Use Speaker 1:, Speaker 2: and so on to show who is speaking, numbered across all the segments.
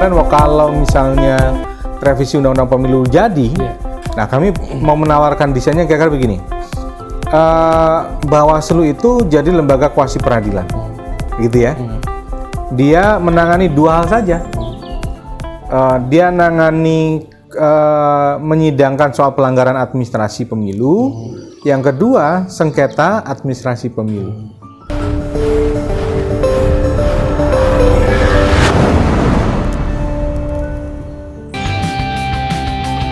Speaker 1: kemarin kalau misalnya revisi Undang-Undang Pemilu jadi, nah kami mau menawarkan desainnya kira-kira begini. Bawaslu itu jadi lembaga kuasi peradilan, gitu ya. Dia menangani dua hal saja. Dia menyidangkan soal pelanggaran administrasi pemilu. Yang kedua, sengketa administrasi pemilu.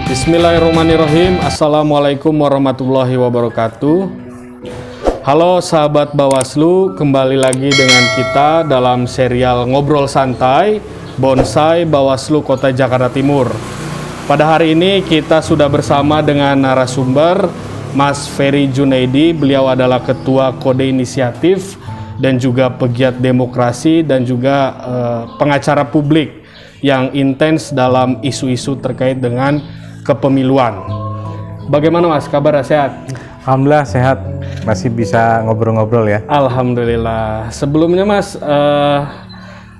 Speaker 2: Bismillahirrahmanirrahim. Assalamualaikum warahmatullahi wabarakatuh. Halo sahabat Bawaslu, kembali lagi dengan kita dalam serial Ngobrol Santai Bonsai Bawaslu Kota Jakarta Timur. Pada hari ini kita sudah bersama dengan narasumber Mas Ferry Junaidi. Beliau adalah Ketua Kode Inisiatif dan juga pegiat demokrasi dan juga pengacara publik yang intens dalam isu-isu terkait dengan kepemiluan. Bagaimana Mas, kabar sehat?
Speaker 1: Alhamdulillah sehat, masih bisa ngobrol-ngobrol ya.
Speaker 2: Alhamdulillah. Sebelumnya Mas,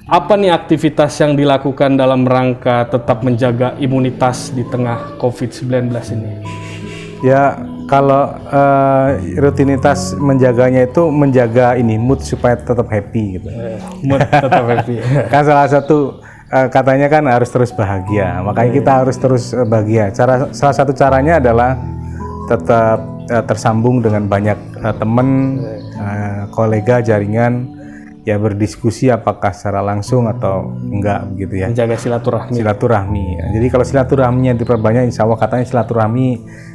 Speaker 2: apa nih aktivitas yang dilakukan dalam rangka tetap menjaga imunitas di tengah COVID-19 ini?
Speaker 1: Ya, kalau rutinitas menjaganya itu menjaga mood supaya tetap happy gitu.
Speaker 2: Mood tetap happy.
Speaker 1: Kan salah satu katanya kan harus terus bahagia, makanya kita harus terus bahagia. Salah satu caranya adalah tetap tersambung dengan banyak teman, kolega, jaringan, ya berdiskusi apakah secara langsung atau enggak begitu ya.
Speaker 2: Menjaga silaturahmi.
Speaker 1: Silaturahmi. Jadi kalau silaturahminya diperbanyak, insya Allah katanya silaturahmi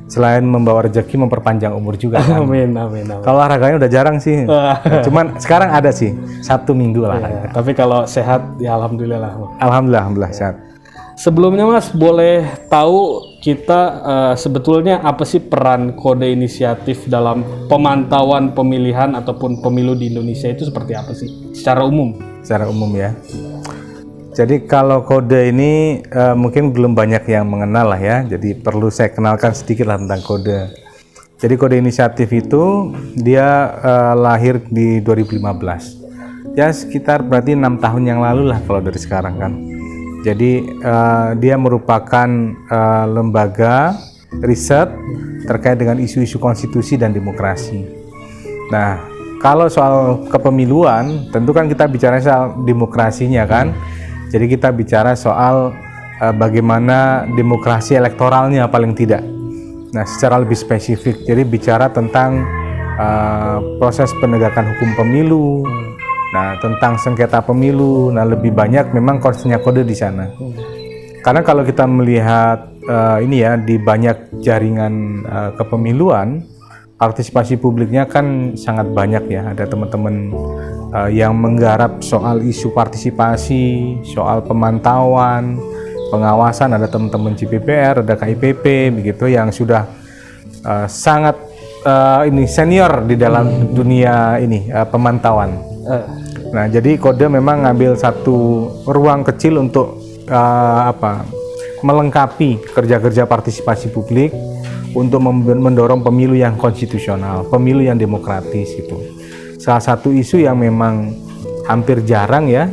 Speaker 1: selain membawa rezeki memperpanjang umur juga. Kan?
Speaker 2: Amin, amin, amin.
Speaker 1: Kalau olahraganya udah jarang sih. Cuman sekarang ada sih, Sabtu Minggu lah.
Speaker 2: Ya, tapi kalau sehat ya alhamdulillah.
Speaker 1: Alhamdulillah sehat.
Speaker 2: Sebelumnya Mas, boleh tahu kita sebetulnya apa sih peran Kode Inisiatif dalam pemantauan pemilihan ataupun pemilu di Indonesia itu seperti apa sih secara umum?
Speaker 1: Secara umum ya. Jadi kalau kode ini mungkin belum banyak yang mengenal lah ya. Jadi perlu saya kenalkan sedikit lah tentang kode. Jadi Kode Inisiatif itu dia lahir di 2015. Ya sekitar berarti 6 tahun yang lalu lah kalau dari sekarang kan. Jadi dia merupakan lembaga riset terkait dengan isu-isu konstitusi dan demokrasi. Nah, kalau soal kepemiluan, tentu kan kita bicara soal demokrasinya kan. Jadi kita bicara soal bagaimana demokrasi elektoralnya paling tidak. Nah, secara lebih spesifik, jadi bicara tentang proses penegakan hukum pemilu. Nah, tentang sengketa pemilu, nah lebih banyak memang konsennya kode di sana. Karena kalau kita melihat di banyak jaringan kepemiluan, partisipasi publiknya kan sangat banyak ya. Ada teman-teman yang menggarap soal isu partisipasi, soal pemantauan, pengawasan, ada teman-teman JPPR, ada KIPP begitu yang sudah sangat senior di dalam dunia pemantauan. Nah, jadi kode memang ngambil satu ruang kecil untuk melengkapi kerja-kerja partisipasi publik untuk mendorong pemilu yang konstitusional, pemilu yang demokratis gitu. Salah satu isu yang memang hampir jarang ya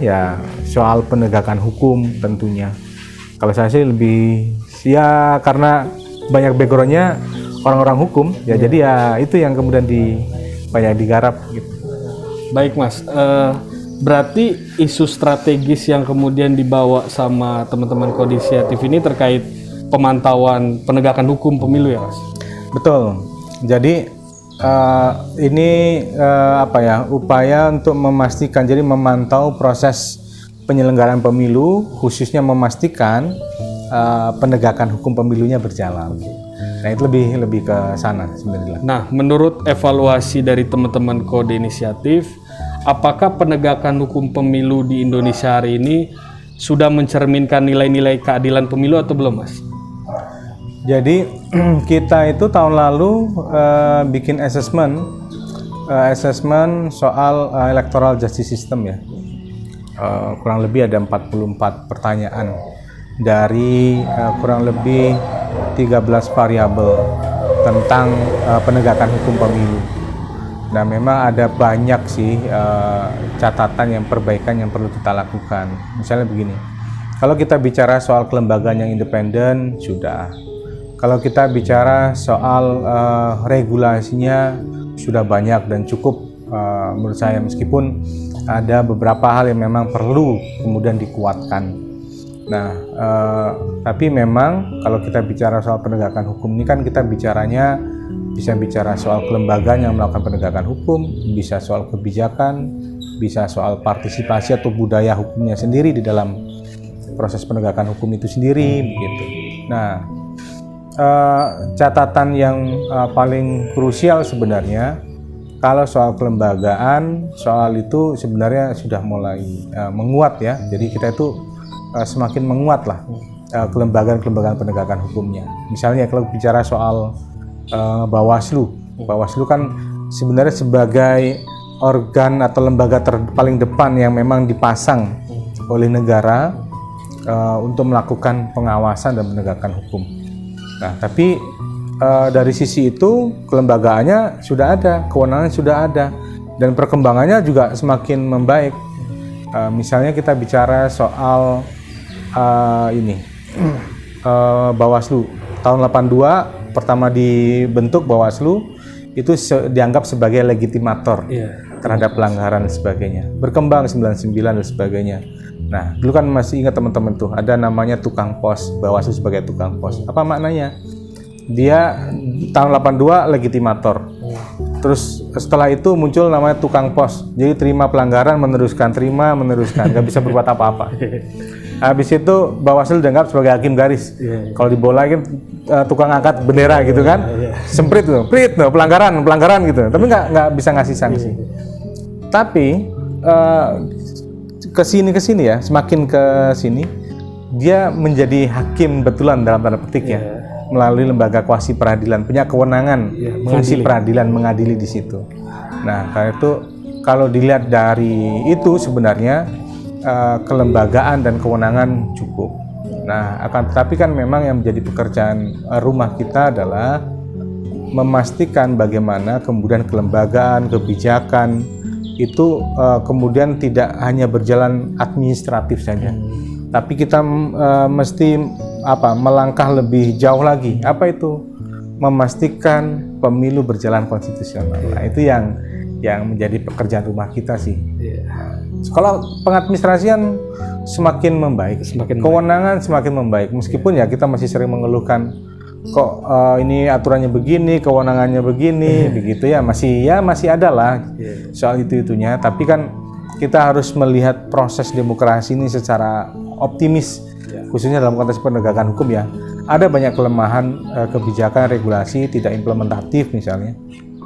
Speaker 1: soal penegakan hukum tentunya. Kalau saya sih lebih karena banyak backgroundnya orang-orang hukum ya, jadi ya itu yang kemudian banyak digarap gitu.
Speaker 2: Baik Mas, berarti isu strategis yang kemudian dibawa sama teman-teman Kode Inisiatif ini terkait pemantauan penegakan hukum pemilu ya Mas?
Speaker 1: Betul. Jadi upaya untuk memastikan, jadi memantau proses penyelenggaraan pemilu, khususnya memastikan penegakan hukum pemilunya berjalan. Nah, itu lebih ke sana sebenarnya.
Speaker 2: Nah, menurut evaluasi dari teman-teman Kode Inisiatif, apakah penegakan hukum pemilu di Indonesia hari ini sudah mencerminkan nilai-nilai keadilan pemilu atau belum, Mas?
Speaker 1: Jadi kita itu tahun lalu bikin assessment soal electoral justice system ya. Kurang lebih ada 44 pertanyaan dari kurang lebih 13 variabel tentang penegakan hukum pemilu. Nah, memang ada banyak sih catatan perbaikan yang perlu kita lakukan. Misalnya begini, Kalau kita bicara soal kelembagaan yang independen, sudah. Kalau kita bicara soal regulasinya, sudah banyak dan cukup menurut saya, meskipun ada beberapa hal yang memang perlu kemudian dikuatkan. Nah, tapi memang kalau kita bicara soal penegakan hukum ini kan kita bicaranya bisa bicara soal kelembagaan yang melakukan penegakan hukum, bisa soal kebijakan, bisa soal partisipasi atau budaya hukumnya sendiri di dalam proses penegakan hukum itu sendiri begitu. Nah, catatan yang paling krusial sebenarnya kalau soal kelembagaan, soal itu sebenarnya sudah mulai menguat ya. Jadi kita itu semakin menguat lah kelembagaan penegakan hukumnya. Misalnya kalau bicara soal Bawaslu kan sebenarnya sebagai organ atau lembaga paling depan yang memang dipasang oleh negara untuk melakukan pengawasan dan penegakan hukum. Nah, tapi dari sisi itu kelembagaannya sudah ada, kewenangan sudah ada, dan perkembangannya juga semakin membaik. Misalnya kita bicara soal Bawaslu tahun 82 pertama dibentuk Bawaslu itu dianggap sebagai legitimator terhadap pelanggaran dan sebagainya. Berkembang 99 dan sebagainya. Nah, dulu kan masih ingat teman-teman tuh, ada namanya tukang pos, Bawaslu sebagai tukang pos. Apa maknanya? Dia tahun 82 legitimator. Terus setelah itu muncul namanya tukang pos. Jadi terima pelanggaran, meneruskan, nggak bisa berbuat apa-apa. Habis itu Bawaslu dianggap sebagai hakim garis. Kalau di bola kan tukang angkat bendera gitu kan, semprit tuh, pelanggaran gitu. Tapi nggak bisa ngasih sanksi. Tapi kesini ya, semakin ke sini dia menjadi hakim betulan dalam tanda petik ya, melalui lembaga kuasi peradilan, punya kewenangan fungsi peradilan mengadili di situ. Nah, karena itu kalau dilihat dari itu sebenarnya kelembagaan dan kewenangan cukup. Nah, akan tetapi kan memang yang menjadi pekerjaan rumah kita adalah memastikan bagaimana kemudian kelembagaan, kebijakan itu kemudian tidak hanya berjalan administratif saja, tapi kita mesti melangkah lebih jauh lagi. Apa itu? Memastikan pemilu berjalan konstitusional. Nah, itu yang menjadi pekerjaan rumah kita sih. Kalau pengadministrasian semakin membaik, kewenangan semakin membaik, meskipun ya kita masih sering mengeluhkan kok ini aturannya begini, kewenangannya begini, begitu ya, masih ada lah soal itunya. Tapi kan kita harus melihat proses demokrasi ini secara optimis, khususnya dalam konteks penegakan hukum ya. Ada banyak kelemahan kebijakan, regulasi tidak implementatif misalnya.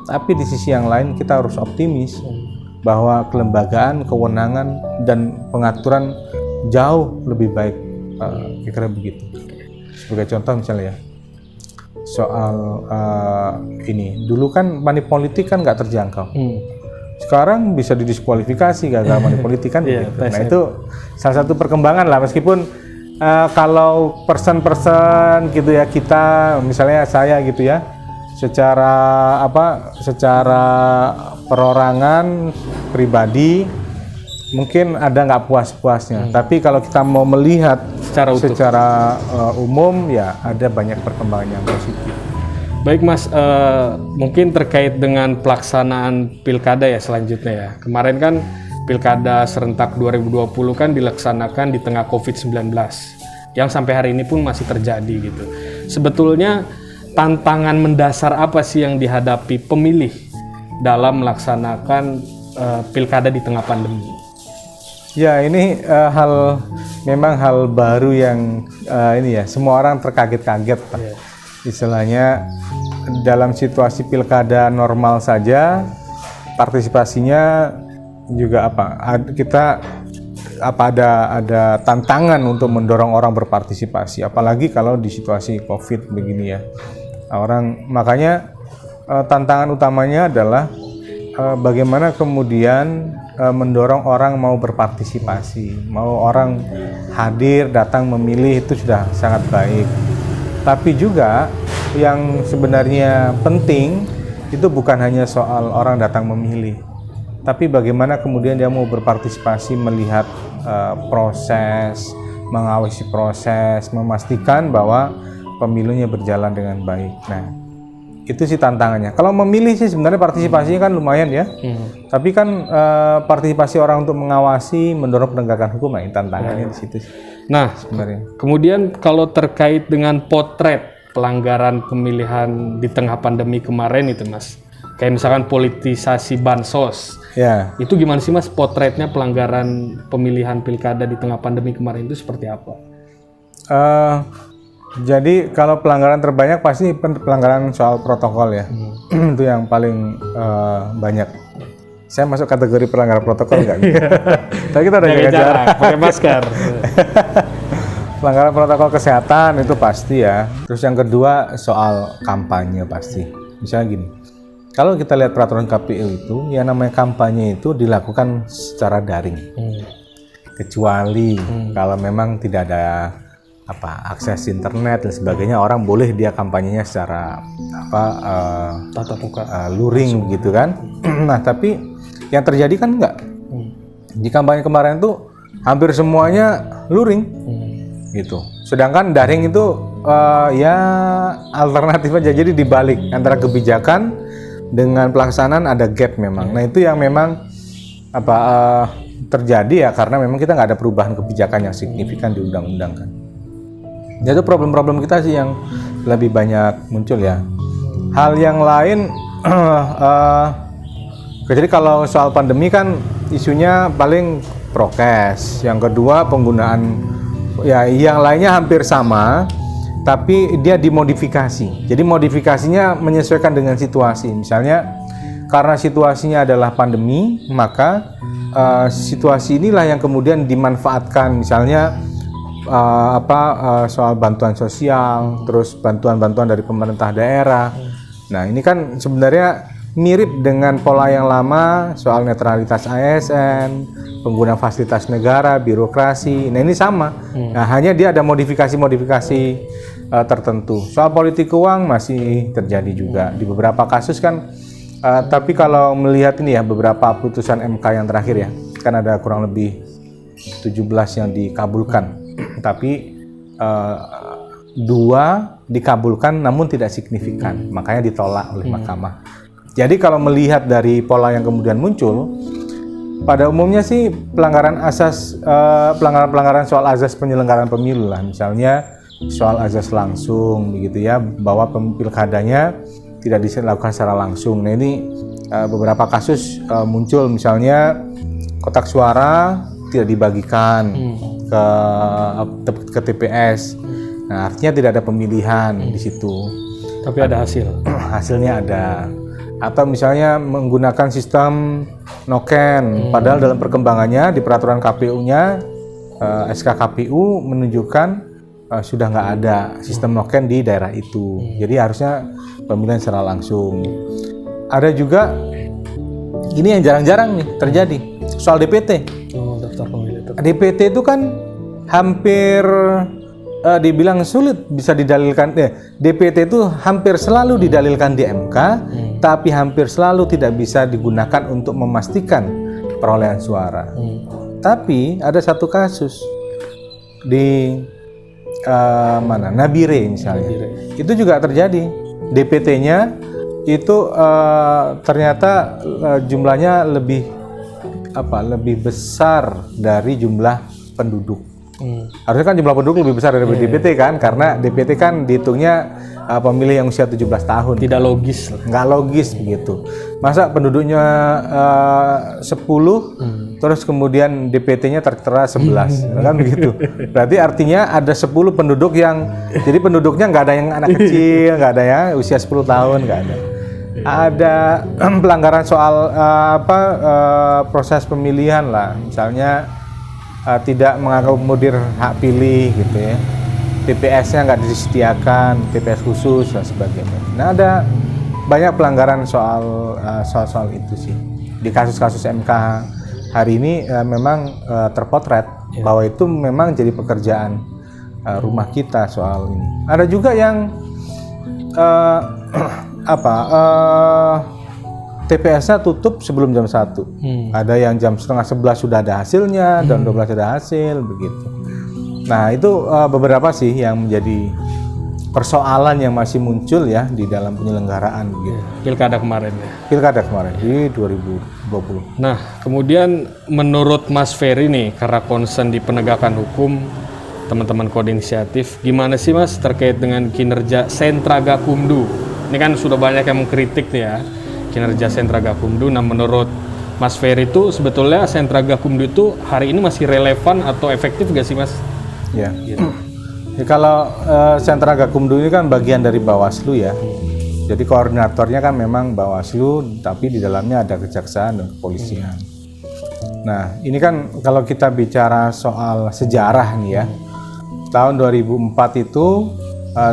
Speaker 1: Tapi di sisi yang lain kita harus optimis bahwa kelembagaan, kewenangan dan pengaturan jauh lebih baik, kira-kira begitu. Sebagai contoh misalnya ya, soal ini dulu kan money politik kan nggak terjangkau. Sekarang bisa didiskualifikasi gagal money politik kan. Nah, itu salah satu perkembangan lah, meskipun kalau person gitu ya, kita misalnya saya gitu ya, secara perorangan pribadi mungkin ada nggak puas-puasnya, tapi kalau kita mau melihat secara umum ya ada banyak perkembangan yang positif.
Speaker 2: Baik Mas, mungkin terkait dengan pelaksanaan pilkada ya selanjutnya ya. Kemarin kan pilkada serentak 2020 kan dilaksanakan di tengah COVID-19 yang sampai hari ini pun masih terjadi gitu. Sebetulnya tantangan mendasar apa sih yang dihadapi pemilih dalam melaksanakan pilkada di tengah pandemi?
Speaker 1: Ya, ini memang hal baru yang ini ya, semua orang terkaget-kaget. Istilahnya dalam situasi pilkada normal saja partisipasinya juga ada tantangan untuk mendorong orang berpartisipasi, apalagi kalau di situasi COVID begini ya. Makanya tantangan utamanya adalah bagaimana kemudian mendorong orang mau berpartisipasi, mau orang hadir, datang memilih, itu sudah sangat baik. Tapi juga yang sebenarnya penting itu bukan hanya soal orang datang memilih, tapi bagaimana kemudian dia mau berpartisipasi melihat proses, mengawasi proses, memastikan bahwa pemilunya berjalan dengan baik. Nah, itu sih tantangannya. Kalau memilih sih sebenarnya partisipasinya kan lumayan ya. Tapi kan partisipasi orang untuk mengawasi, mendorong penegakan hukum, nah tantangannya di situ sih
Speaker 2: Nah,
Speaker 1: sebenarnya.
Speaker 2: kemudian kalau terkait dengan potret pelanggaran pemilihan di tengah pandemi kemarin itu Mas, kayak misalkan politisasi bansos,
Speaker 1: Ya,
Speaker 2: itu gimana sih Mas potretnya pelanggaran pemilihan pilkada di tengah pandemi kemarin itu seperti apa?
Speaker 1: jadi kalau pelanggaran terbanyak pasti pelanggaran soal protokol ya. Itu yang paling banyak. Saya masuk kategori pelanggaran protokol nggak? Tapi kita udah jaga jarak,
Speaker 2: pakai masker.
Speaker 1: Pelanggaran protokol kesehatan itu pasti ya. Terus yang kedua soal kampanye pasti. Misalnya gini, kalau kita lihat peraturan KPU itu, yang namanya kampanye itu dilakukan secara daring. Kecuali kalau memang tidak ada akses internet dan sebagainya, orang boleh dia kampanyenya secara
Speaker 2: Tatap muka.
Speaker 1: luring gitu kan. Nah, tapi yang terjadi kan enggak. Di kampanye kemarin tuh hampir semuanya luring. Gitu. Sedangkan daring itu ya alternatif aja, jadi dibalik antara kebijakan dengan pelaksanaan ada gap memang. Nah, itu yang memang terjadi ya karena memang kita nggak ada perubahan kebijakan yang signifikan di undang-undang kan. Jadi problem-problem kita sih yang lebih banyak muncul ya. Hal yang lain jadi kalau soal pandemi kan isunya paling prokes. Yang kedua penggunaan ya, yang lainnya hampir sama, tapi dia dimodifikasi. Jadi modifikasinya menyesuaikan dengan situasi. Misalnya karena situasinya adalah pandemi, maka situasi inilah yang kemudian dimanfaatkan. Misalnya soal bantuan sosial, terus bantuan-bantuan dari pemerintah daerah. Nah, ini kan sebenarnya mirip dengan pola yang lama soal netralitas ASN, pengguna fasilitas negara, birokrasi. Nah, ini sama. Nah, hanya dia ada modifikasi-modifikasi tertentu. Soal politik uang masih terjadi juga di beberapa kasus kan. Tapi kalau melihat ini ya beberapa putusan MK yang terakhir ya, kan ada kurang lebih 17 yang dikabulkan. Tapi 2 dikabulkan namun tidak signifikan, makanya ditolak oleh mahkamah. Jadi kalau melihat dari pola yang kemudian muncul, pada umumnya sih pelanggaran pelanggaran soal azas penyelenggaraan pemilu lah, misalnya soal azas langsung begitu ya, bahwa pilkadanya tidak dilakukan secara langsung. Nah, ini beberapa kasus muncul, misalnya kotak suara tidak dibagikan ke TPS. Nah, artinya tidak ada pemilihan di situ.
Speaker 2: Tapi ada hasil.
Speaker 1: Hasilnya ada. Atau misalnya menggunakan sistem noken, padahal dalam perkembangannya di peraturan KPU-nya SK KPU menunjukkan sudah nggak ada sistem noken di daerah itu. Jadi harusnya pemilihan secara langsung. Ada juga ini yang jarang-jarang nih terjadi soal DPT.
Speaker 2: Daftar pemilih tetap.
Speaker 1: DPT itu kan hampir dibilang sulit bisa didalilkan. DPT itu hampir selalu didalilkan di MK, tapi hampir selalu tidak bisa digunakan untuk memastikan perolehan suara. Tapi ada satu kasus di Nabire misalnya. Itu juga terjadi. DPT-nya itu ternyata jumlahnya lebih besar dari jumlah penduduk. Harusnya kan jumlah penduduk lebih besar dari DPT kan, karena DPT kan dihitungnya pemilih yang usia 17 tahun.
Speaker 2: Tidak logis.
Speaker 1: Nggak logis begitu. Masa penduduknya 10, terus kemudian DPT-nya tertera 11, kan begitu. Berarti artinya ada 10 penduduk yang, jadi penduduknya nggak ada yang anak kecil, nggak ada ya usia 10 tahun, nggak ada. Ada pelanggaran soal proses pemilihan lah, misalnya tidak mengakomodir hak pilih gitu ya, TPS-nya nggak disediakan, TPS khusus dan sebagainya. Nah, ada banyak pelanggaran soal itu sih di kasus-kasus MK hari ini. Memang terpotret bahwa itu memang jadi pekerjaan rumah kita soal ini. Ada juga yang TPS-nya tutup sebelum jam 1. Ada yang jam setengah 11 sudah ada hasilnya, jam 12 ada hasil, begitu. Nah itu beberapa sih yang menjadi persoalan yang masih muncul ya di dalam penyelenggaraan gitu.
Speaker 2: Pilkada kemarin ya.
Speaker 1: Pilkada kemarin di 2020.
Speaker 2: Nah, kemudian menurut Mas Ferry nih, karena concern di penegakan hukum, teman-teman Kode Inisiatif, gimana sih Mas terkait dengan kinerja Sentra Gakumdu? Ini kan sudah banyak yang mengkritik nih ya, kinerja Sentra Gakumdu. Nah, menurut Mas Ferry itu sebetulnya Sentra Gakumdu itu hari ini masih relevan atau efektif gak sih Mas?
Speaker 1: Ya. Ya, kalau Sentra Gakumdu ini kan bagian dari Bawaslu ya. Jadi koordinatornya kan memang Bawaslu, tapi di dalamnya ada Kejaksaan dan Kepolisian. Nah, ini kan kalau kita bicara soal sejarah nih ya. Tahun 2004 itu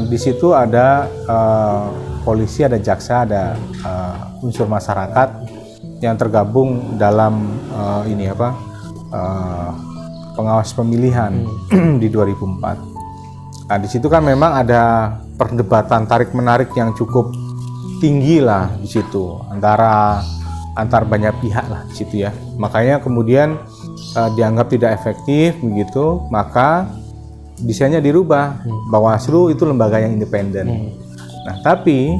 Speaker 1: di situ ada polisi, ada jaksa, ada unsur masyarakat yang tergabung dalam pengawas pemilihan di 2004. Nah, di situ kan memang ada perdebatan tarik-menarik yang cukup tinggi lah di situ antar banyak pihak lah di situ ya. Makanya kemudian dianggap tidak efektif begitu, maka desainnya dirubah. Bawaslu itu lembaga yang independen. Nah, tapi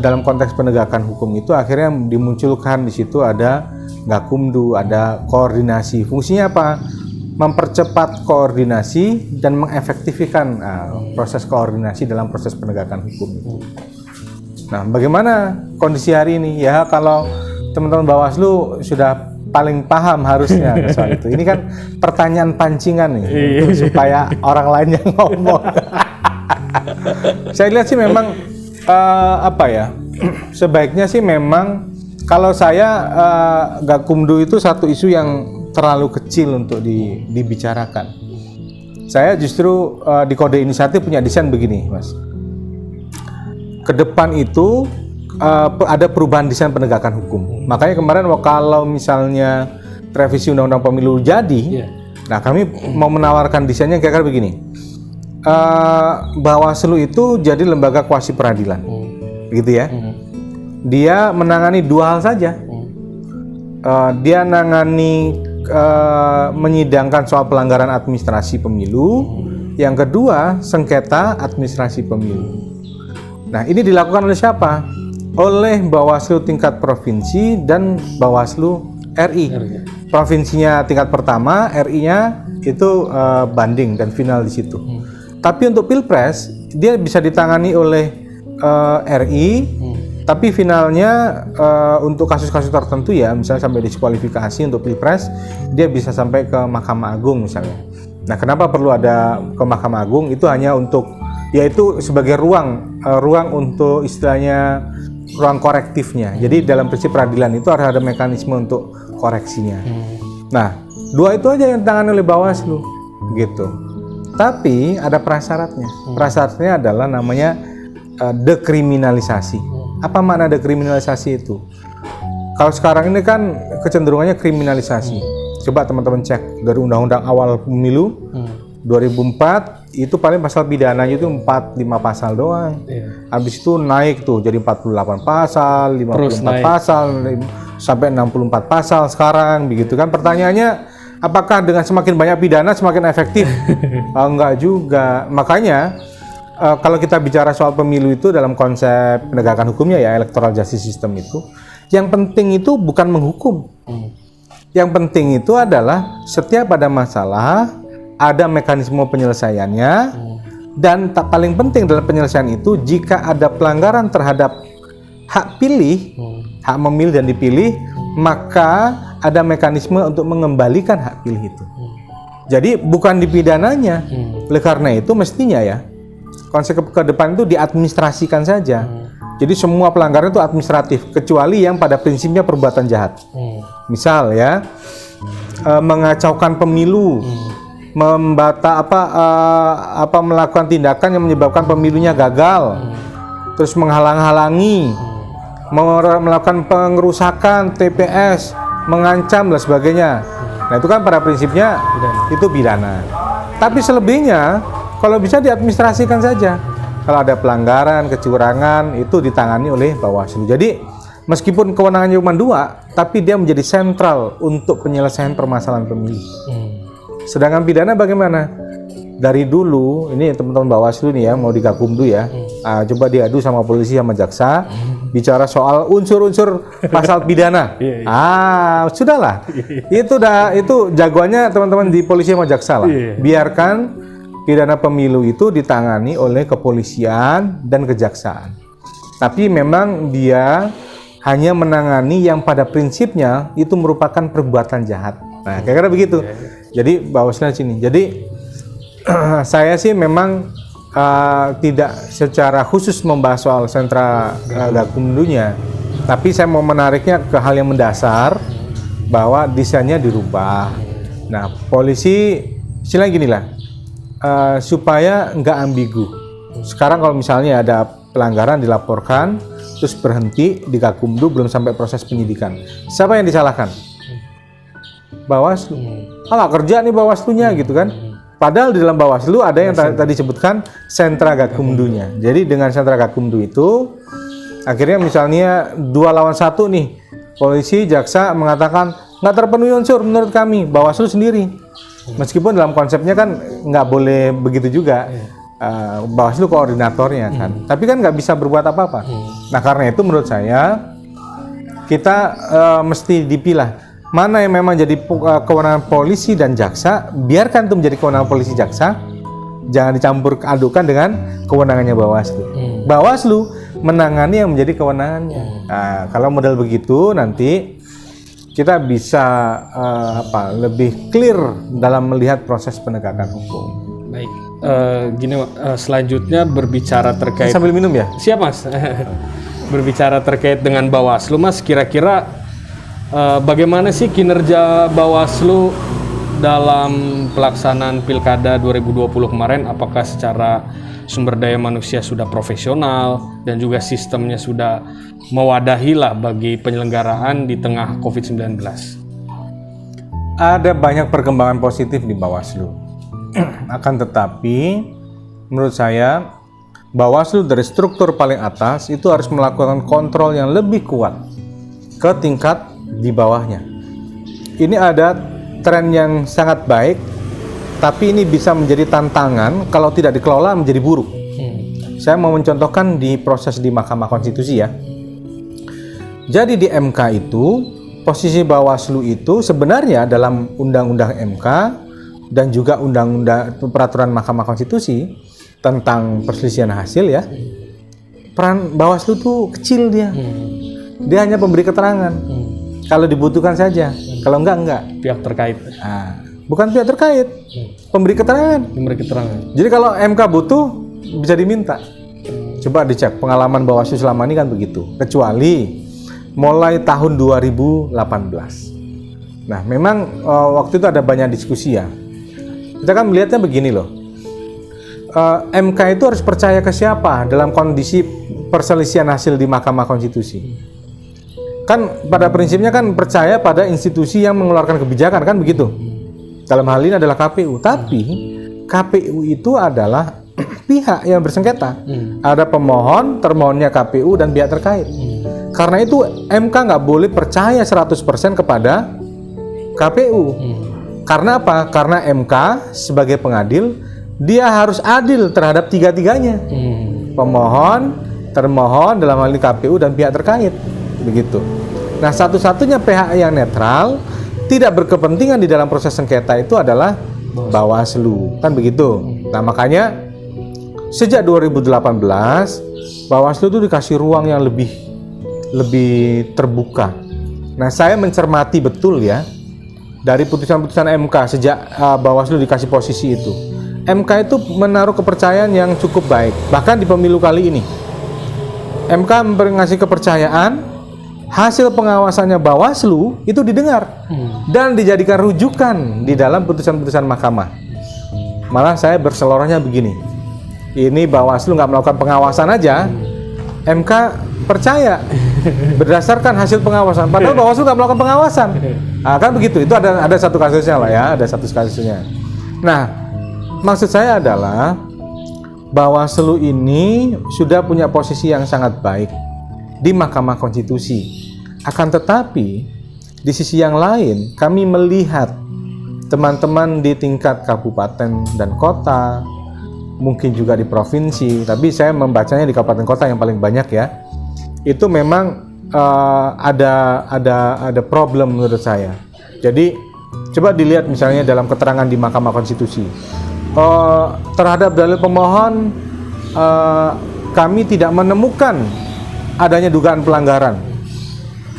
Speaker 1: dalam konteks penegakan hukum itu akhirnya dimunculkan di situ ada Gakumdu, ada koordinasi. Fungsinya apa? Mempercepat koordinasi dan mengefektifkan proses koordinasi dalam proses penegakan hukum itu. Nah, bagaimana kondisi hari ini? Ya, kalau teman-teman Bawaslu sudah paling paham harusnya soal itu. Ini kan pertanyaan pancingan nih, supaya orang lain yang ngomong. Saya lihat sih memang sebaiknya sih memang kalau saya Gakumdu itu satu isu yang terlalu kecil untuk dibicarakan. Saya justru di Kode Inisiatif punya desain begini, Mas. Ke depan itu ada perubahan desain penegakan hukum. Makanya kemarin kalau misalnya revisi Undang-Undang Pemilu jadi, nah kami mau menawarkan desainnya kira-kira begini. Bawaslu itu jadi lembaga kuasi peradilan, begitu ya. Dia menangani dua hal saja. Dia menyidangkan soal pelanggaran administrasi pemilu. Yang kedua, sengketa administrasi pemilu. Nah, ini dilakukan oleh siapa? Oleh Bawaslu tingkat provinsi dan Bawaslu RI. Provinsinya tingkat pertama, RI-nya itu banding dan final di situ. Tapi untuk Pilpres, dia bisa ditangani oleh RI, tapi finalnya untuk kasus-kasus tertentu ya, misalnya sampai diskualifikasi untuk Pilpres, dia bisa sampai ke Mahkamah Agung misalnya. Nah, kenapa perlu ada ke Mahkamah Agung? Itu hanya untuk, yaitu sebagai ruang untuk istilahnya ruang korektifnya. Jadi dalam prinsip peradilan itu harus ada mekanisme untuk koreksinya. Nah, dua itu aja yang ditangani oleh Bawaslu, gitu. Tapi ada prasyaratnya. Prasyaratnya adalah namanya dekriminalisasi. Apa makna dekriminalisasi itu? Kalau sekarang ini kan kecenderungannya kriminalisasi. Coba teman-teman cek dari undang-undang awal pemilu 2004 itu paling pasal pidananya itu 45 pasal doang. Habis itu naik tuh jadi 48 pasal, 54 pasal, sampai 64 pasal sekarang begitu kan. Pertanyaannya, apakah dengan semakin banyak pidana semakin efektif? Enggak juga. Makanya kalau kita bicara soal pemilu itu dalam konsep penegakan hukumnya ya, electoral justice system itu, yang penting itu bukan menghukum. Yang penting itu adalah setiap ada masalah, ada mekanisme penyelesaiannya, dan tak paling penting dalam penyelesaian itu, jika ada pelanggaran terhadap hak pilih, hak memilih dan dipilih, maka ada mekanisme untuk mengembalikan hak pilih itu. Jadi bukan dipidananya. Oleh karena itu mestinya ya, konsep ke depan itu diadministrasikan saja. Jadi semua pelanggaran itu administratif, kecuali yang pada prinsipnya perbuatan jahat. Misal ya, mengacaukan pemilu, melakukan tindakan yang menyebabkan pemilunya gagal, terus menghalang-halangi, melakukan pengerusakan TPS, mengancam dan sebagainya. Nah, itu kan pada prinsipnya itu pidana. Tapi selebihnya kalau bisa diadministrasikan saja. Kalau ada pelanggaran, kecurangan, itu ditangani oleh Bawaslu. Jadi meskipun kewenangannya cuma 2, tapi dia menjadi sentral untuk penyelesaian permasalahan pemilu. Sedangkan pidana bagaimana? dari dulu ini teman-teman Bawaslu nih ya mau di Gakumdu ya, coba diadu sama polisi sama jaksa, bicara soal unsur-unsur pasal pidana. Sudahlah, itu jagoannya teman-teman di polisi sama jaksa lah. Biarkan pidana pemilu itu ditangani oleh kepolisian dan kejaksaan. Tapi memang dia hanya menangani yang pada prinsipnya itu merupakan perbuatan jahat. Nah, kira-kira begitu. Jadi Bawaslu sini. Jadi saya sih memang tidak secara khusus membahas soal sentra Gakumdunya, tapi saya mau menariknya ke hal yang mendasar bahwa desainnya dirubah. Nah, polisi istilahnya gini lah, supaya nggak ambigu. Sekarang kalau misalnya ada pelanggaran dilaporkan, terus berhenti di Gakumdu belum sampai proses penyidikan, siapa yang disalahkan? Bawaslu. Nggak kerja nih Bawaslunya gitu kan? Padahal di dalam Bawaslu ada yang tadi disebutkan sentra Gakumdunya. Jadi dengan sentra Gakumdu itu akhirnya misalnya 2 lawan 1 nih, polisi, jaksa mengatakan nggak terpenuhi unsur menurut kami, Bawaslu sendiri. Meskipun dalam konsepnya kan nggak boleh begitu juga. Bawaslu koordinatornya kan, tapi kan nggak bisa berbuat apa-apa. Nah karena itu menurut saya kita mesti dipilah mana yang memang jadi kewenangan polisi dan jaksa, biarkan itu menjadi kewenangan polisi jaksa, jangan dicampur adukan dengan kewenangannya Bawaslu. Bawaslu menangani yang menjadi kewenangannya. Nah, kalau model begitu nanti kita bisa lebih clear dalam melihat proses penegakan hukum.
Speaker 2: Baik. Gini, selanjutnya berbicara terkait
Speaker 1: sambil minum ya?
Speaker 2: Siap Mas. Berbicara terkait dengan Bawaslu, Mas, kira-kira bagaimana sih kinerja Bawaslu dalam pelaksanaan Pilkada 2020 kemarin? Apakah secara sumber daya manusia sudah profesional dan juga sistemnya sudah mewadahi lah bagi penyelenggaraan di tengah COVID-19?
Speaker 1: Ada banyak perkembangan positif di Bawaslu. Akan tetapi menurut saya Bawaslu dari struktur paling atas itu harus melakukan kontrol yang lebih kuat ke tingkat di bawahnya. Ini ada tren yang sangat baik, tapi ini bisa menjadi tantangan kalau tidak dikelola menjadi buruk. Saya mau mencontohkan di proses di Mahkamah Konstitusi ya. Jadi di MK itu posisi Bawaslu itu sebenarnya dalam Undang-Undang MK dan juga Undang-Undang Peraturan Mahkamah Konstitusi tentang perselisihan hasil ya, peran Bawaslu tuh kecil dia. Dia hanya pemberi keterangan. Kalau dibutuhkan saja, kalau enggak.
Speaker 2: Pihak terkait.
Speaker 1: Bukan pihak terkait, pemberi keterangan.
Speaker 2: Pemberi keterangan.
Speaker 1: Jadi kalau MK butuh bisa diminta. Coba dicek pengalaman Bawaslu selama ini kan begitu. Kecuali mulai tahun 2018. Nah, memang waktu itu ada banyak diskusi ya. Kita kan melihatnya begini loh. MK itu harus percaya ke siapa dalam kondisi perselisihan hasil di Mahkamah Konstitusi? Kan pada prinsipnya kan percaya pada institusi yang mengeluarkan kebijakan kan begitu. Dalam hal ini adalah KPU. Tapi KPU itu adalah pihak yang bersengketa. Ada pemohon, termohonnya KPU dan pihak terkait. Karena itu MK nggak boleh percaya 100% kepada KPU. Karena apa? Karena MK sebagai pengadil dia harus adil terhadap tiga-tiganya. Pemohon, termohon dalam hal ini KPU dan pihak terkait. Begitu. Nah, satu-satunya pihak yang netral tidak berkepentingan di dalam proses sengketa itu adalah Bawaslu. Kan begitu. Nah, makanya sejak 2018 Bawaslu itu dikasih ruang yang lebih terbuka. Nah, saya mencermati betul ya dari putusan-putusan MK sejak Bawaslu dikasih posisi itu. MK itu menaruh kepercayaan yang cukup baik. Bahkan di pemilu kali ini MK ngasih kepercayaan, hasil pengawasannya Bawaslu itu didengar dan dijadikan rujukan di dalam putusan-putusan mahkamah. Malah saya berselorohnya begini, ini Bawaslu nggak melakukan pengawasan aja, MK percaya berdasarkan hasil pengawasan, padahal Bawaslu nggak melakukan pengawasan. Nah, kan begitu, itu ada satu kasusnya lah ya, ada satu kasusnya. Nah, maksud saya adalah Bawaslu ini sudah punya posisi yang sangat baik di Mahkamah Konstitusi. Akan tetapi di sisi yang lain kami melihat teman-teman di tingkat kabupaten dan kota, mungkin juga di provinsi, tapi saya membacanya di kabupaten kota yang paling banyak ya. Itu memang ada problem menurut saya. Jadi coba dilihat misalnya dalam keterangan di Mahkamah Konstitusi. Terhadap dalil pemohon kami tidak menemukan adanya dugaan pelanggaran.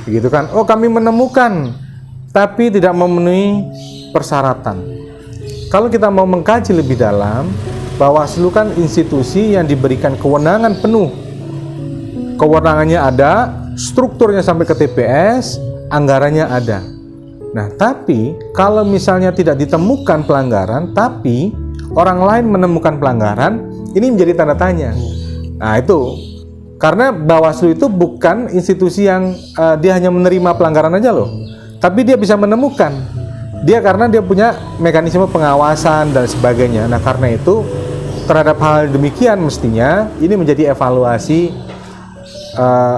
Speaker 1: Begitu kan? Oh, kami menemukan tapi tidak memenuhi persyaratan. Kalau kita mau mengkaji lebih dalam, Bawaslu kan institusi yang diberikan kewenangan penuh. Kewenangannya ada, strukturnya sampai ke TPS, anggarannya ada. Nah, tapi kalau misalnya tidak ditemukan pelanggaran, tapi orang lain menemukan pelanggaran, ini menjadi tanda tanya. Nah, itu karena Bawaslu itu bukan institusi yang dia hanya menerima pelanggaran aja loh, tapi dia bisa menemukan. Karena dia punya mekanisme pengawasan dan sebagainya. Nah, karena itu terhadap hal demikian mestinya ini menjadi evaluasi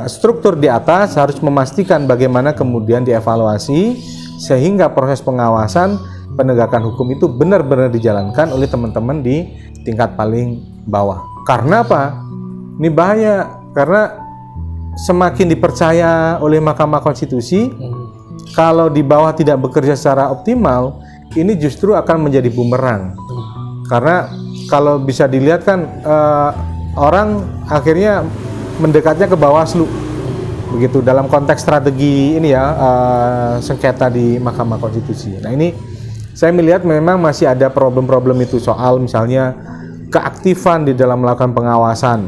Speaker 1: struktur di atas harus memastikan bagaimana kemudian dievaluasi sehingga proses pengawasan penegakan hukum itu benar-benar dijalankan oleh teman-teman di tingkat paling bawah. Karena apa? Ini bahaya karena semakin dipercaya oleh Mahkamah Konstitusi, kalau di bawah tidak bekerja secara optimal, ini justru akan menjadi bumerang. Karena kalau bisa dilihat kan orang akhirnya mendekatnya ke Bawaslu, begitu dalam konteks strategi ini ya sengketa di Mahkamah Konstitusi. Nah, ini saya melihat memang masih ada problem-problem itu soal misalnya keaktifan di dalam melakukan pengawasan.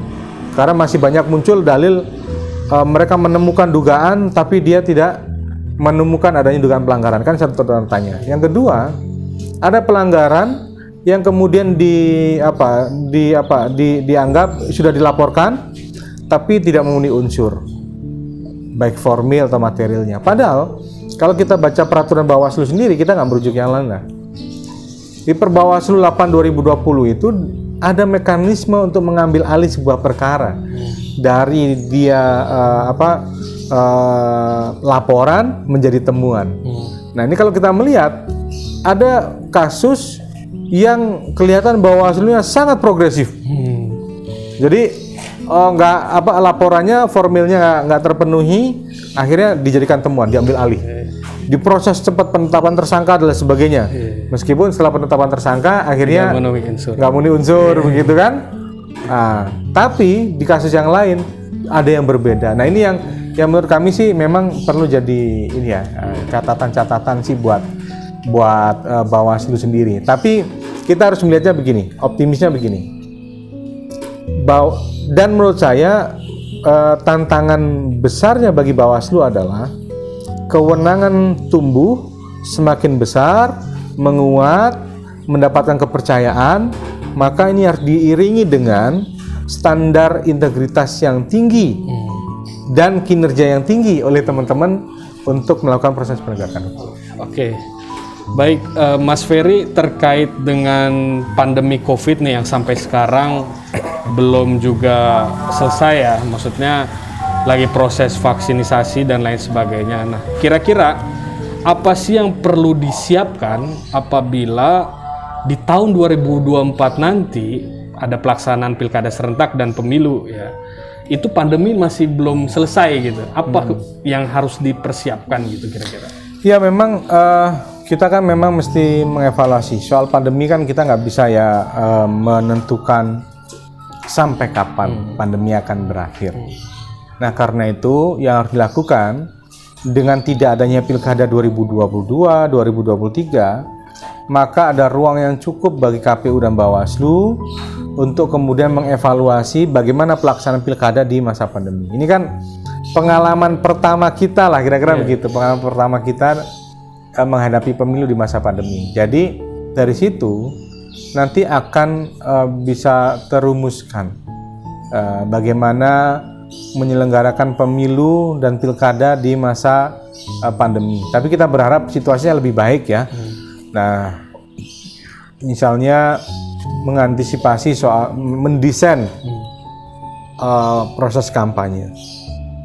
Speaker 1: Karena masih banyak muncul dalil mereka menemukan dugaan tapi dia tidak menemukan adanya dugaan pelanggaran, kan satu tanda tanya. Yang kedua, ada pelanggaran yang kemudian dianggap sudah dilaporkan tapi tidak memenuhi unsur baik formil atau materialnya. Padahal kalau kita baca peraturan Bawaslu sendiri, kita nggak merujuk yang lain. Di Perbawaslu 8/2020 itu ada mekanisme untuk mengambil alih sebuah perkara dari dia laporan menjadi temuan. Nah, ini kalau kita melihat ada kasus yang kelihatan Bawaslu-nya sangat progresif. Jadi laporannya formilnya nggak terpenuhi, akhirnya dijadikan temuan, diambil alih. Diproses cepat penetapan tersangka dan sebagainya. Meskipun setelah penetapan tersangka akhirnya nggak memenuhi unsur, begitu kan? Nah, tapi di kasus yang lain ada yang berbeda. Nah, ini yang menurut kami sih memang perlu jadi ini ya catatan-catatan sih buat Bawaslu sendiri. Tapi kita harus melihatnya begini, optimisnya begini. Dan menurut saya tantangan besarnya bagi Bawaslu adalah kewenangan tumbuh semakin besar, menguat, mendapatkan kepercayaan, maka ini harus diiringi dengan standar integritas yang tinggi dan kinerja yang tinggi oleh teman-teman untuk melakukan proses penegakan hukum.
Speaker 2: Oke. Baik, Mas Ferry, terkait dengan pandemi COVID nih yang sampai sekarang belum juga selesai ya, maksudnya lagi proses vaksinisasi dan lain sebagainya. Nah, kira-kira apa sih yang perlu disiapkan apabila di tahun 2024 nanti ada pelaksanaan pilkada serentak dan pemilu ya, itu pandemi masih belum selesai gitu. Apa yang harus dipersiapkan gitu kira-kira?
Speaker 1: Ya memang kita kan memang mesti mengevaluasi soal pandemi kan kita nggak bisa ya menentukan sampai kapan pandemi akan berakhir. Nah karena itu yang harus dilakukan dengan tidak adanya pilkada 2022, 2023, maka ada ruang yang cukup bagi KPU dan Bawaslu untuk kemudian mengevaluasi bagaimana pelaksanaan pilkada di masa pandemi. Ini kan pengalaman pertama kita lah kira-kira begitu, pengalaman pertama kita menghadapi pemilu di masa pandemi. Jadi dari situ nanti akan bisa terumuskan bagaimana menyelenggarakan pemilu dan pilkada di masa pandemi. Tapi kita berharap situasinya lebih baik ya. Nah, misalnya mengantisipasi soal mendesain proses kampanye.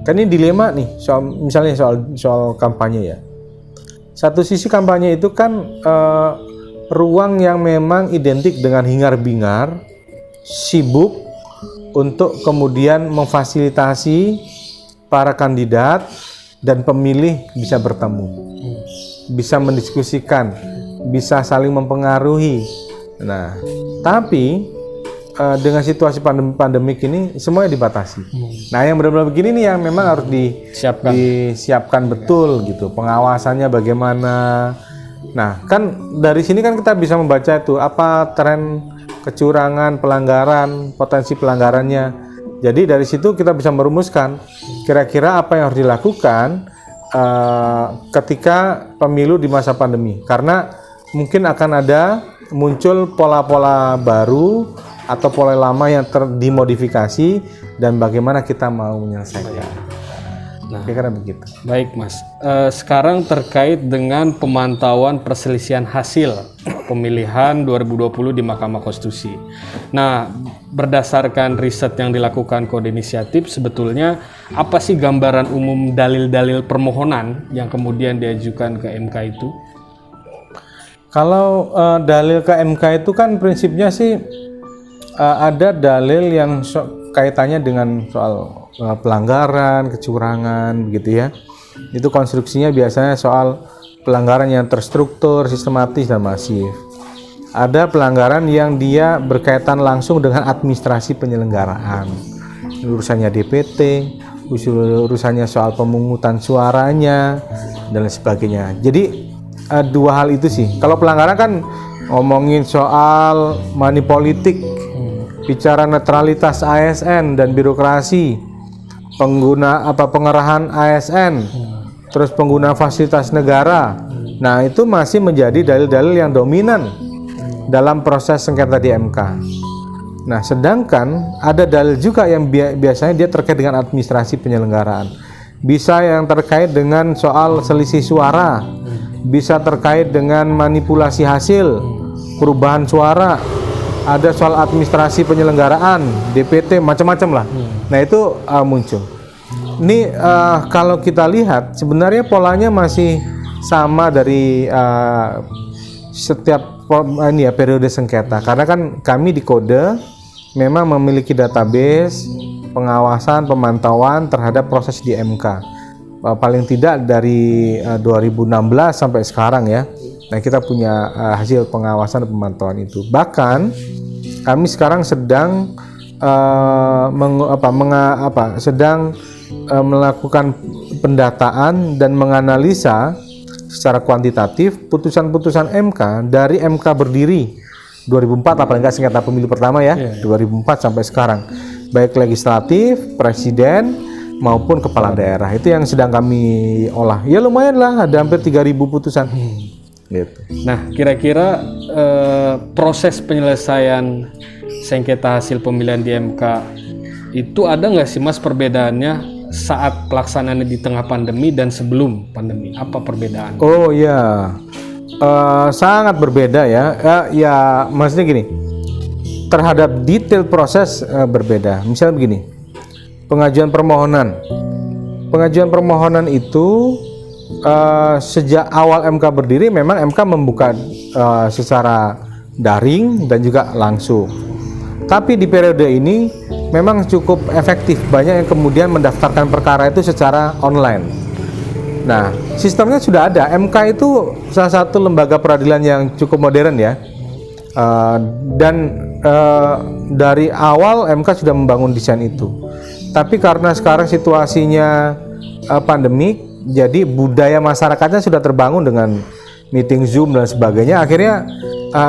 Speaker 1: Kan ini dilema nih soal kampanye ya. Satu sisi kampanye itu kan ruang yang memang identik dengan hingar-bingar, sibuk untuk kemudian memfasilitasi para kandidat dan pemilih bisa bertemu, bisa mendiskusikan, bisa saling mempengaruhi. Nah, tapi dengan situasi pandemik ini semuanya dibatasi. Nah, yang benar-benar begini nih yang memang harus disiapkan betul gitu. Pengawasannya bagaimana. Nah, kan dari sini kan kita bisa membaca itu apa tren kecurangan, pelanggaran, potensi pelanggarannya. Jadi dari situ kita bisa merumuskan kira-kira apa yang harus dilakukan ketika pemilu di masa pandemi. Karena mungkin akan ada muncul pola-pola baru atau pola lama yang dimodifikasi dan bagaimana kita mau menyelesaikan. Nah, kira-kira begitu.
Speaker 2: Baik, Mas. Sekarang terkait dengan pemantauan perselisihan hasil pemilihan 2020 di Mahkamah Konstitusi. Nah, berdasarkan riset yang dilakukan Kode Inisiatif, sebetulnya apa sih gambaran umum dalil-dalil permohonan yang kemudian diajukan ke MK itu?
Speaker 1: Kalau dalil ke MK itu kan prinsipnya sih ada dalil yang kaitannya dengan soal pelanggaran, kecurangan, begitu ya. Itu konstruksinya biasanya soal pelanggaran yang terstruktur, sistematis, dan masif. Ada pelanggaran yang dia berkaitan langsung dengan administrasi penyelenggaraan. Urusannya DPT, urusannya soal pemungutan suaranya, dan lain sebagainya. Jadi dua hal itu sih. Kalau pelanggaran kan ngomongin soal money politik, bicara netralitas ASN dan birokrasi, pengerahan ASN, terus pengguna fasilitas negara. Nah, itu masih menjadi dalil-dalil yang dominan dalam proses sengketa di MK. Nah, sedangkan ada dalil juga yang biasanya dia terkait dengan administrasi penyelenggaraan. Bisa yang terkait dengan soal selisih suara, bisa terkait dengan manipulasi hasil, perubahan suara, ada soal administrasi penyelenggaraan, DPT, macam-macam lah. Nah, itu muncul. Ini kalau kita lihat sebenarnya polanya masih sama dari setiap periode sengketa. Karena kan kami di Kode memang memiliki database pengawasan, pemantauan terhadap proses di MK. Paling tidak dari 2016 sampai sekarang ya. Nah, kita punya hasil pengawasan dan pemantauan itu. Bahkan kami sekarang sedang melakukan pendataan dan menganalisa secara kuantitatif putusan-putusan MK dari MK berdiri 2004, apalagi nggak sengketa pemilu pertama ya, 2004 sampai sekarang, baik legislatif, presiden maupun kepala daerah. Itu yang sedang kami olah. Ya lumayan lah, ada hampir 3.000 putusan. Gitu.
Speaker 2: Nah, kira-kira proses penyelesaian sengketa hasil pemilihan di MK itu ada nggak sih, Mas, perbedaannya saat pelaksanaannya di tengah pandemi dan sebelum pandemi? Apa perbedaan?
Speaker 1: Oh ya, sangat berbeda ya. Ya, maksudnya gini, terhadap detail proses berbeda. Misalnya begini, pengajuan permohonan itu sejak awal MK berdiri memang MK membuka secara daring dan juga langsung. Tapi di periode ini memang cukup efektif, banyak yang kemudian mendaftarkan perkara itu secara online. Nah, sistemnya sudah ada. MK itu salah satu lembaga peradilan yang cukup modern ya. Dan dari awal MK sudah membangun desain itu. Tapi karena sekarang situasinya pandemik, jadi budaya masyarakatnya sudah terbangun dengan meeting Zoom dan sebagainya. Akhirnya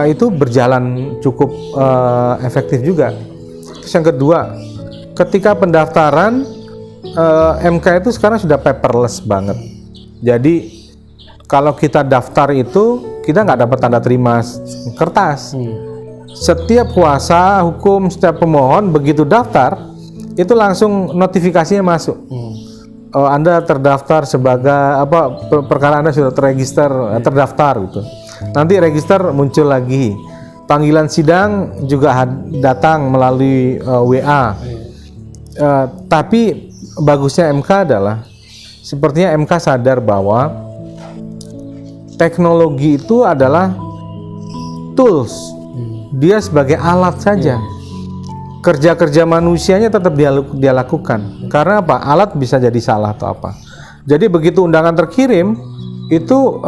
Speaker 1: itu berjalan cukup efektif juga. Terus yang kedua, ketika pendaftaran MK itu sekarang sudah paperless banget. Jadi kalau kita daftar itu kita nggak dapat tanda terima kertas. Setiap kuasa hukum, setiap pemohon begitu daftar itu langsung notifikasinya masuk. Anda terdaftar sebagai perkara Anda sudah terregister, terdaftar gitu. Nanti register muncul lagi. Panggilan sidang juga datang melalui WA. Tapi bagusnya MK adalah sepertinya MK sadar bahwa teknologi itu adalah tools, dia sebagai alat saja. Kerja-kerja manusianya tetap dia lakukan. Karena apa? Alat bisa jadi salah atau apa. Jadi begitu undangan terkirim, itu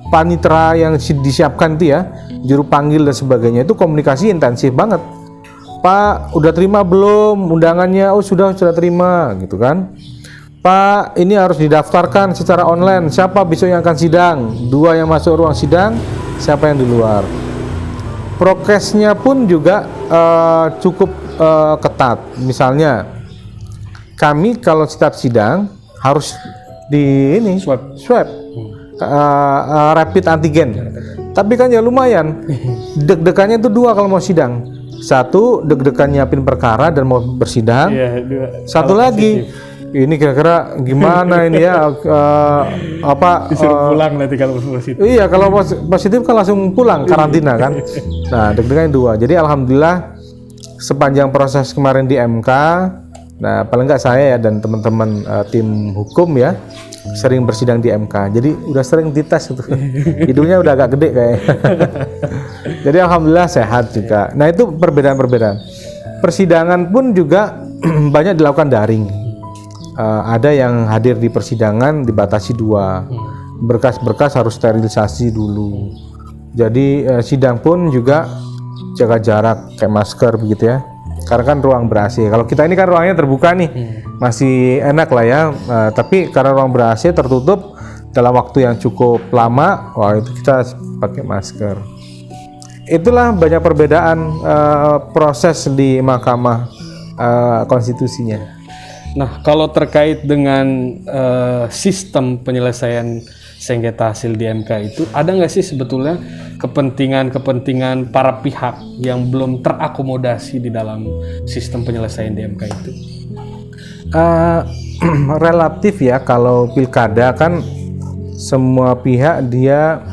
Speaker 1: panitera yang disiapkan itu ya, juru panggil dan sebagainya, itu komunikasi intensif banget. Pak, udah terima belum undangannya? Oh sudah terima, gitu kan. Pak, ini harus didaftarkan secara online. Siapa besok yang akan sidang? 2 yang masuk ruang sidang, siapa yang di luar? Prokesnya pun juga cukup ketat. Misalnya, kami kalau setiap sidang harus di ini swab rapid antigen. Tapi kan ya lumayan. Deg-degannya itu 2 kalau mau sidang. 1 deg-degan nyiapin perkara dan mau bersidang. Satu lagi, ini kira-kira gimana ini ya,
Speaker 2: disuruh pulang nanti kalau positif.
Speaker 1: Iya, kalau positif kan langsung pulang karantina kan. Nah, deg-degan 2. Jadi alhamdulillah sepanjang proses kemarin di MK, nah paling nggak saya ya dan teman-teman tim hukum ya sering bersidang di MK. Jadi udah sering dites itu. Hidungnya udah agak gede kayaknya. Jadi alhamdulillah sehat juga. Nah, itu perbedaan-perbedaan. Persidangan pun juga banyak dilakukan daring. Ada yang hadir di persidangan dibatasi 2. Berkas-berkas harus sterilisasi dulu. Jadi sidang pun juga jaga jarak, kayak masker begitu ya. Karena kan ruang ber-AC. Kalau kita ini kan ruangnya terbuka nih, masih enak lah ya. Tapi karena ruang ber-AC tertutup dalam waktu yang cukup lama, wah itu kita pakai masker. Itulah banyak perbedaan proses di Mahkamah Konstitusinya.
Speaker 2: Nah, kalau terkait dengan sistem penyelesaian sengketa hasil di MK itu, ada nggak sih sebetulnya kepentingan para pihak yang belum terakomodasi di dalam sistem penyelesaian di MK itu?
Speaker 1: Relatif ya, kalau pilkada kan semua pihak dia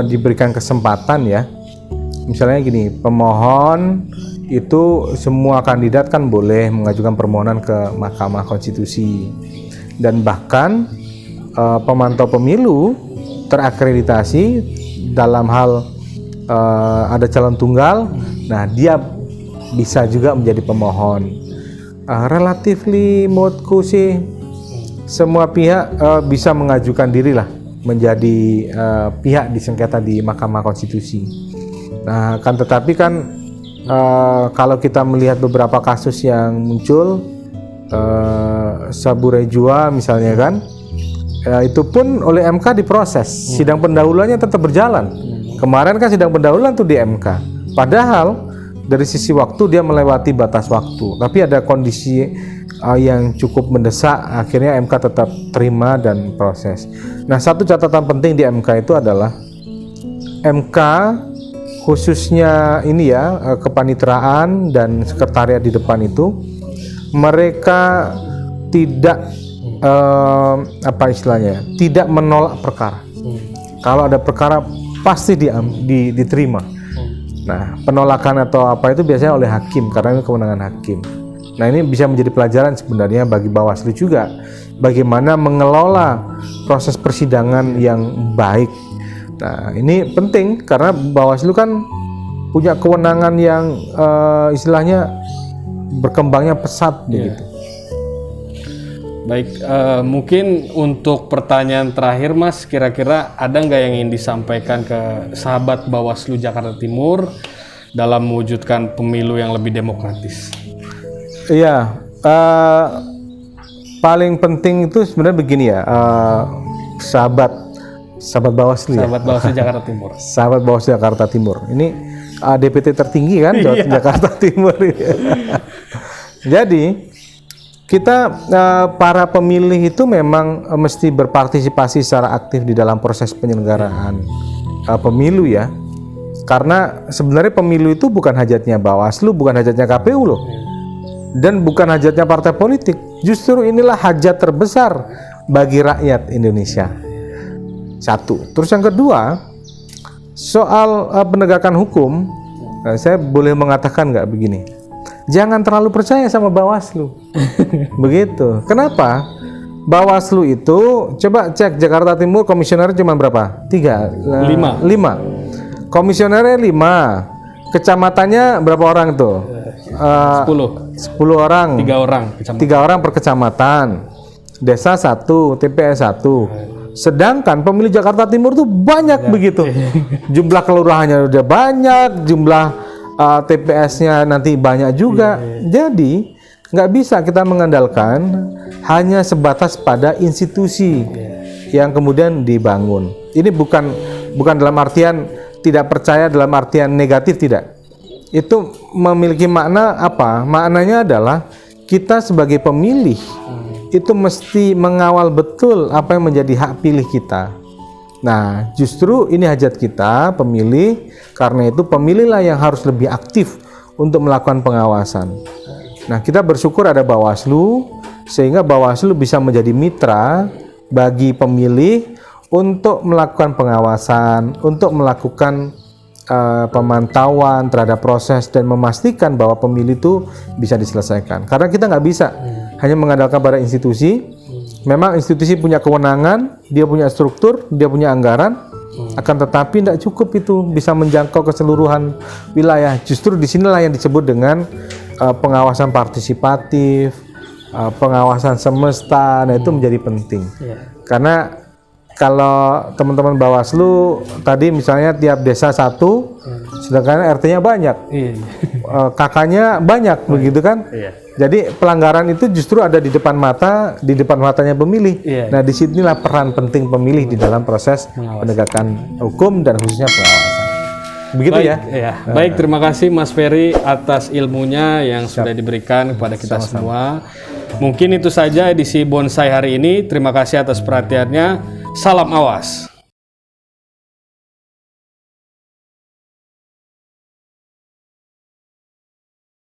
Speaker 1: diberikan kesempatan ya. Misalnya gini, pemohon itu semua kandidat kan boleh mengajukan permohonan ke Mahkamah Konstitusi, dan bahkan pemantau pemilu terakreditasi dalam hal ada calon tunggal, nah dia bisa juga menjadi pemohon. Relatively menurutku sih semua pihak bisa mengajukan diri lah menjadi pihak di sengketa di Mahkamah Konstitusi. Nah, kan tetapi kan kalau kita melihat beberapa kasus yang muncul, Sabure Jua misalnya kan, itu pun oleh MK diproses, sidang pendahuluannya tetap berjalan. Kemarin kan sidang pendahuluan tuh di MK, padahal dari sisi waktu dia melewati batas waktu, tapi ada kondisi yang cukup mendesak, akhirnya MK tetap terima dan proses. Nah, satu catatan penting di MK itu adalah MK khususnya ini ya, kepanitraan dan sekretariat di depan itu, mereka tidak apa istilahnya, tidak menolak perkara. Kalau ada perkara pasti diterima. Nah, penolakan atau apa itu biasanya oleh hakim karena itu kewenangan hakim. Nah, ini bisa menjadi pelajaran sebenarnya bagi Bawaslu juga, bagaimana mengelola proses persidangan yang baik. Nah, ini penting karena Bawaslu kan punya kewenangan yang istilahnya berkembangnya pesat begitu.
Speaker 2: Baik, mungkin untuk pertanyaan terakhir Mas, kira-kira ada nggak yang ingin disampaikan ke sahabat Bawaslu Jakarta Timur dalam mewujudkan pemilu yang lebih demokratis?
Speaker 1: Iya, paling penting itu sebenarnya begini ya, sahabat Bawaslu ya?
Speaker 2: Sahabat Bawaslu Jakarta Timur.
Speaker 1: Sahabat Bawaslu Jakarta Timur. Ini DPT tertinggi kan Jakarta Timur. Jadi kita para pemilih itu memang mesti berpartisipasi secara aktif di dalam proses penyelenggaraan pemilu ya. Karena sebenarnya pemilu itu bukan hajatnya Bawaslu, bukan hajatnya KPU loh. Dan bukan hajatnya partai politik. Justru inilah hajat terbesar bagi rakyat Indonesia. Satu. Terus yang kedua, soal penegakan hukum, saya boleh mengatakan nggak begini, jangan terlalu percaya sama Bawaslu. Begitu. Kenapa? Bawaslu itu, coba cek Jakarta Timur komisionernya cuma berapa? 5. komisionernya 5, kecamatannya berapa orang tuh? 10 orang.
Speaker 2: 3 orang kecamatan.
Speaker 1: 3 orang per kecamatan. Desa 1, TPS 1. Sedangkan pemilih Jakarta Timur tuh banyak begitu. Jumlah kelurahannya udah banyak, jumlah TPS-nya nanti banyak juga. Jadi nggak bisa kita mengandalkan hanya sebatas pada institusi yang kemudian dibangun. Ini bukan dalam artian tidak percaya dalam artian negatif, tidak. Itu memiliki makna apa? Maknanya adalah kita sebagai pemilih itu mesti mengawal betul apa yang menjadi hak pilih kita. Nah, justru ini hajat kita pemilih, karena itu pemilihlah yang harus lebih aktif untuk melakukan pengawasan. Nah, kita bersyukur ada Bawaslu, sehingga Bawaslu bisa menjadi mitra bagi pemilih untuk melakukan pengawasan, untuk melakukan pemantauan terhadap proses dan memastikan bahwa pemilih itu bisa diselesaikan. Karena kita nggak bisa hanya mengandalkan pada institusi. Memang institusi punya kewenangan, dia punya struktur, dia punya anggaran, akan tetapi tidak cukup itu bisa menjangkau keseluruhan wilayah. Justru disinilah yang disebut dengan pengawasan partisipatif, pengawasan semesta. Nah, itu menjadi penting. Karena kalau teman-teman Bawaslu tadi misalnya tiap desa 1, sedangkan RT-nya banyak, kakaknya banyak, begitu kan? Jadi pelanggaran itu justru ada di depan matanya pemilih. Nah, disinilah peran penting pemilih di dalam proses penegakan hukum dan khususnya pengawasan. Begitu
Speaker 2: baik,
Speaker 1: ya.
Speaker 2: Baik, terima kasih Mas Ferry atas ilmunya yang sudah diberikan kepada kita semua. Mungkin itu saja edisi Bonsai hari ini. Terima kasih atas perhatiannya. Salam awas.